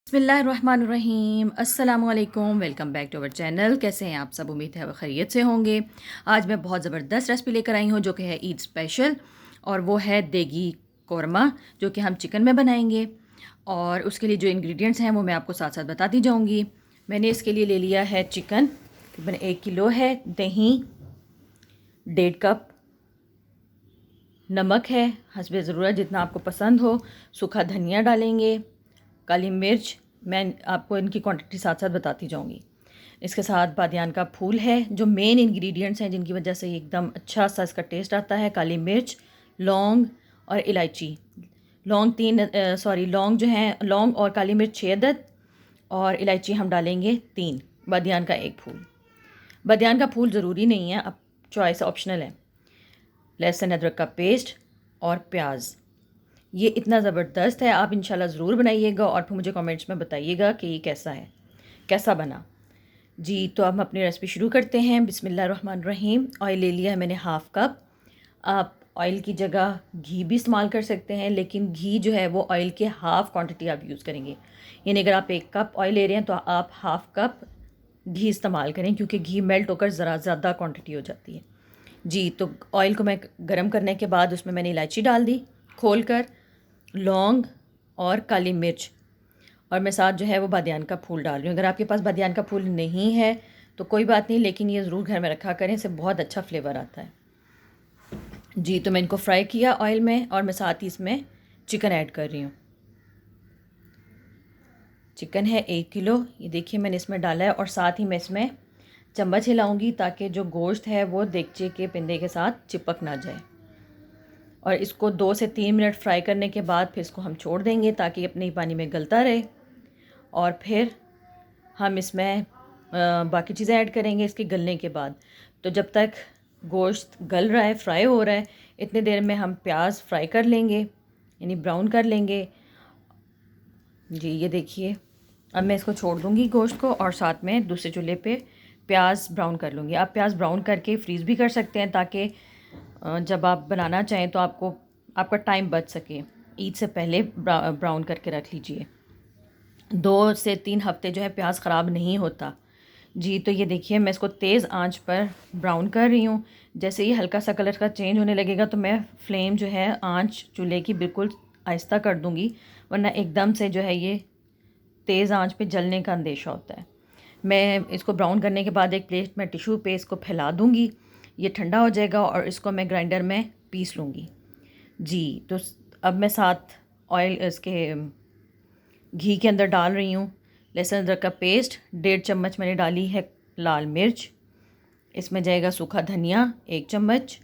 बिस्मिल्लाहिर्रहमानिर्रहीम अस्सलामुअलैकुम। Welcome back to our channel. कैसे हैं आप सब? उम्मीद है वह खैरियत से होंगे। आज मैं बहुत ज़बरदस्त रेसिपी लेकर आई हूँ जो कि है ईद स्पेशल, और वो है देगी कौरमा, जो कि हम चिकन में बनाएंगे। और उसके लिए जो इंग्रेडिएंट्स हैं वो मैं आपको साथ साथ बताती जाऊँगी। मैंने इसके लिए ले लिया है चिकन, तकरीबन 1 किलो है। दही 1.5 कप, नमक है हस्बे ज़रूरत जितना आपको पसंद हो, सूखा धनिया डालेंगे, काली मिर्च, मैं आपको इनकी क्वांटिटी साथ साथ बताती जाऊंगी। इसके साथ बादियान का फूल है, जो मेन इंग्रेडिएंट्स हैं जिनकी वजह से एकदम अच्छा सा इसका टेस्ट आता है। काली मिर्च, लौंग और इलायची। लौंग जो है, लौंग और काली मिर्च 6 अदद, और इलायची हम डालेंगे 3। बादियान का 1 फूल। बादियान का फूल ज़रूरी नहीं है, अब चॉइस ऑप्शनल है। लहसुन अदरक का पेस्ट और प्याज। ये इतना ज़बरदस्त है, आप इंशाल्लाह ज़रूर बनाइएगा और फिर मुझे कमेंट्स में बताइएगा कि ये कैसा है, कैसा बना। जी, तो अब हम अपनी रेसिपी शुरू करते हैं। बिस्मिल्लाहिर्रहमानिर्रहीम। ऑयल ले लिया है मैंने 1/2 कप। आप ऑयल की जगह घी भी इस्तेमाल कर सकते हैं, लेकिन घी जो है वो ऑयल के हाफ़ क्वांटिटी आप यूज़ करेंगे। यानी अगर आप 1 कप ऑयल ले रहे हैं तो आप 1/2 कप घी इस्तेमाल करें, क्योंकि घी मेल्ट होकर ज़रा ज़्यादा क्वांटिटी हो जाती है। जी, तो ऑयल को मैं गरम करने के बाद उसमें मैंने इलायची डाल दी खोल कर, लौंग और काली मिर्च, और मैं साथ जो है वो बादियान का फूल डाल रही हूँ। अगर आपके पास बादियान का फूल नहीं है तो कोई बात नहीं, लेकिन ये ज़रूर घर में रखा करें, इससे बहुत अच्छा फ्लेवर आता है। जी, तो मैं इनको फ्राई किया ऑयल में, और मैं साथ ही इसमें चिकन ऐड कर रही हूँ। चिकन है 1 किलो, ये देखिए मैंने इसमें डाला है, और साथ ही मैं इसमें चम्मच हिलाऊंगी ताकि जो गोश्त है वो देगचे के पिंदे के साथ चिपक ना जाए। और इसको 2 से 3 मिनट फ्राई करने के बाद फिर इसको हम छोड़ देंगे ताकि अपने ही पानी में गलता रहे। और फिर हम इसमें बाकी चीज़ें ऐड करेंगे इसके गलने के बाद। तो जब तक गोश्त गल रहा है, फ्राई हो रहा है, इतने देर में हम प्याज फ्राई कर लेंगे, यानी ब्राउन कर लेंगे। जी, ये देखिए अब मैं इसको छोड़ दूँगी गोश्त को, और साथ में दूसरे चूल्हे पे प्याज ब्राउन कर लूँगी। आप प्याज ब्राउन करके फ्रीज़ भी कर सकते हैं ताकि जब आप बनाना चाहें तो आपका टाइम बच सके। ईद से पहले ब्राउन करके रख लीजिए। 2 से 3 हफ्ते जो है प्याज ख़राब नहीं होता। जी, तो ये देखिए मैं इसको तेज़ आंच पर ब्राउन कर रही हूँ। जैसे ही हल्का सा कलर का चेंज होने लगेगा तो मैं फ्लेम जो है आंच चूल्हे की बिल्कुल आहिस्ता कर दूँगी, वरना एकदम से जो है ये तेज़ आंच पे जलने का अंदेशा होता है। मैं इसको ब्राउन करने के बाद एक प्लेट में टिश्यू पे इसको फैला दूँगी। ये ठंडा हो जाएगा और इसको मैं ग्राइंडर में पीस लूँगी। जी, तो अब मैं साथ ऑयल इसके घी के अंदर डाल रही हूँ लहसुन अदरक का पेस्ट। 1.5 चम्मच मैंने डाली है लाल मिर्च। इसमें जाएगा सूखा धनिया 1 चम्मच,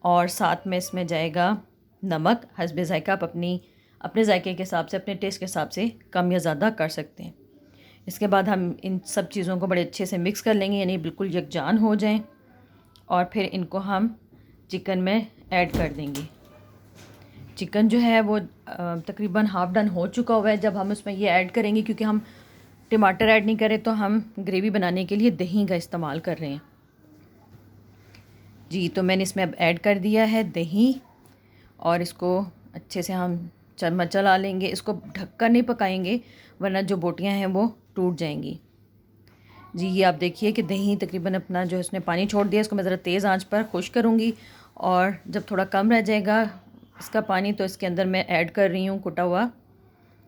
और साथ में इसमें जाएगा नमक हस्बे ज़ायक़ा। आप अपने ज़ायक़े के हिसाब से, अपने टेस्ट के हिसाब से कम या ज़्यादा कर सकते हैं। इसके बाद हम इन सब चीज़ों को बड़े अच्छे से मिक्स कर लेंगे, यानी बिल्कुल यकजान हो जाएं, और फिर इनको हम चिकन में ऐड कर देंगे। चिकन जो है वो तकरीबन हाफ़ डन हो चुका हुआ है जब हम उसमें ये ऐड करेंगे, क्योंकि हम टमाटर ऐड नहीं करें तो हम ग्रेवी बनाने के लिए दही का इस्तेमाल कर रहे हैं। जी, तो मैंने इसमें अब ऐड कर दिया है दही, और इसको अच्छे से हम चम्मच चला लेंगे। इसको ढककर नहीं पकाएंगे, वरना जो बोटियां हैं वो टूट जाएंगी। जी, ये आप देखिए कि दही तकरीबन अपना जो इसने पानी छोड़ दिया, इसको मैं ज़रा तेज़ आंच पर खुश करूँगी, और जब थोड़ा कम रह जाएगा इसका पानी तो इसके अंदर मैं ऐड कर रही हूँ कुटा हुआ,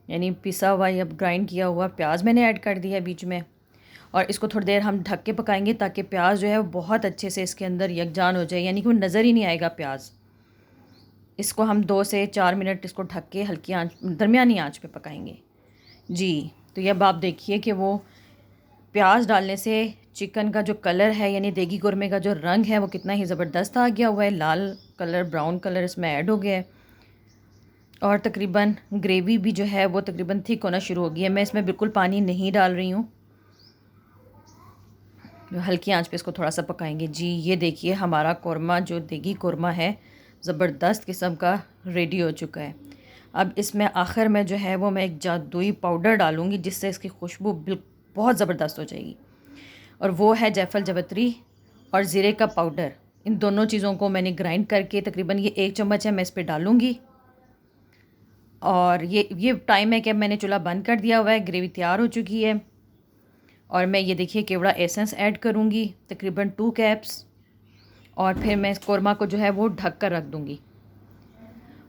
यानी पिसा हुआ या ग्राइंड किया हुआ प्याज मैंने ऐड कर दिया बीच में। और इसको थोड़ी देर हम ढक के पकाएंगे ताकि प्याज जो है वो बहुत अच्छे से इसके अंदर यकजान हो जाए, यानी कि वो नज़र ही नहीं आएगा प्याज। इसको हम 2 से 4 मिनट इसको ढक के हल्की आंच, दरमियानी आंच पे पकाएंगे। जी, तो ये अब आप देखिए कि वो प्याज डालने से चिकन का जो कलर है, यानी देगी कोरमे का जो रंग है, वो कितना ही ज़बरदस्त आ गया हुआ है। लाल कलर, ब्राउन कलर इसमें ऐड हो गया है, और तकरीबन ग्रेवी भी जो है वो तकरीबन थिक होना शुरू हो गई है। मैं इसमें बिल्कुल पानी नहीं डाल रही हूँ, हल्की आंच पे इसको थोड़ा सा पकाएंगे। जी, ये देखिए हमारा कौरमा जो देगी कौरमा है ज़बरदस्त किस्म का रेडी हो चुका है। अब इसमें आखिर में जो है वो मैं एक जादुई पाउडर डालूँगी, जिससे इसकी खुशबू बहुत ज़बरदस्त हो जाएगी, और वो है जायफल जावित्री और ज़ीरे का पाउडर। इन दोनों चीज़ों को मैंने ग्राइंड करके, तकरीबन ये 1 चम्मच है, मैं इस पर डालूँगी। और ये टाइम है कि मैंने चूल्हा बंद कर दिया हुआ है, ग्रेवी तैयार हो चुकी है। और मैं ये देखिए केवड़ा एसेंस ऐड करूँगी तकरीबन 2 कैप्स, और फिर मैं इस कौरमा को जो है वो ढक कर रख दूँगी।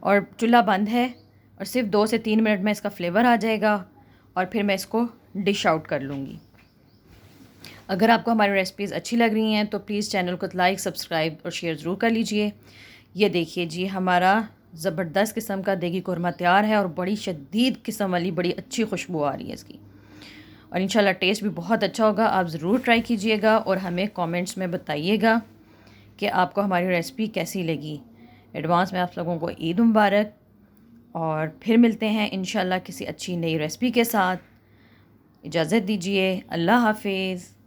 और चूल्हा बंद है और सिर्फ 2 से 3 मिनट में इसका फ्लेवर आ जाएगा और फिर मैं इसको डिश आउट कर लूँगी। अगर आपको हमारी रेसिपीज़ अच्छी लग रही हैं तो प्लीज़ चैनल को लाइक, सब्सक्राइब और शेयर ज़रूर कर लीजिए। ये देखिए जी, हमारा ज़बरदस्त किस्म का देगी कौरमा तैयार है और बड़ी शदीद किस्म वाली बड़ी अच्छी खुशबू आ रही है इसकी, और इंशाल्लाह टेस्ट भी बहुत अच्छा होगा। आप ज़रूर ट्राई कीजिएगा और हमें कमेंट्स में बताइएगा कि आपको हमारी रेसिपी कैसी लगी। एडवांस में आप लोगों को ईद मुबारक, और फिर मिलते हैं इंशाल्लाह किसी अच्छी नई रेसिपी के साथ। इजाज़त दीजिए, अल्लाह हाफिज़।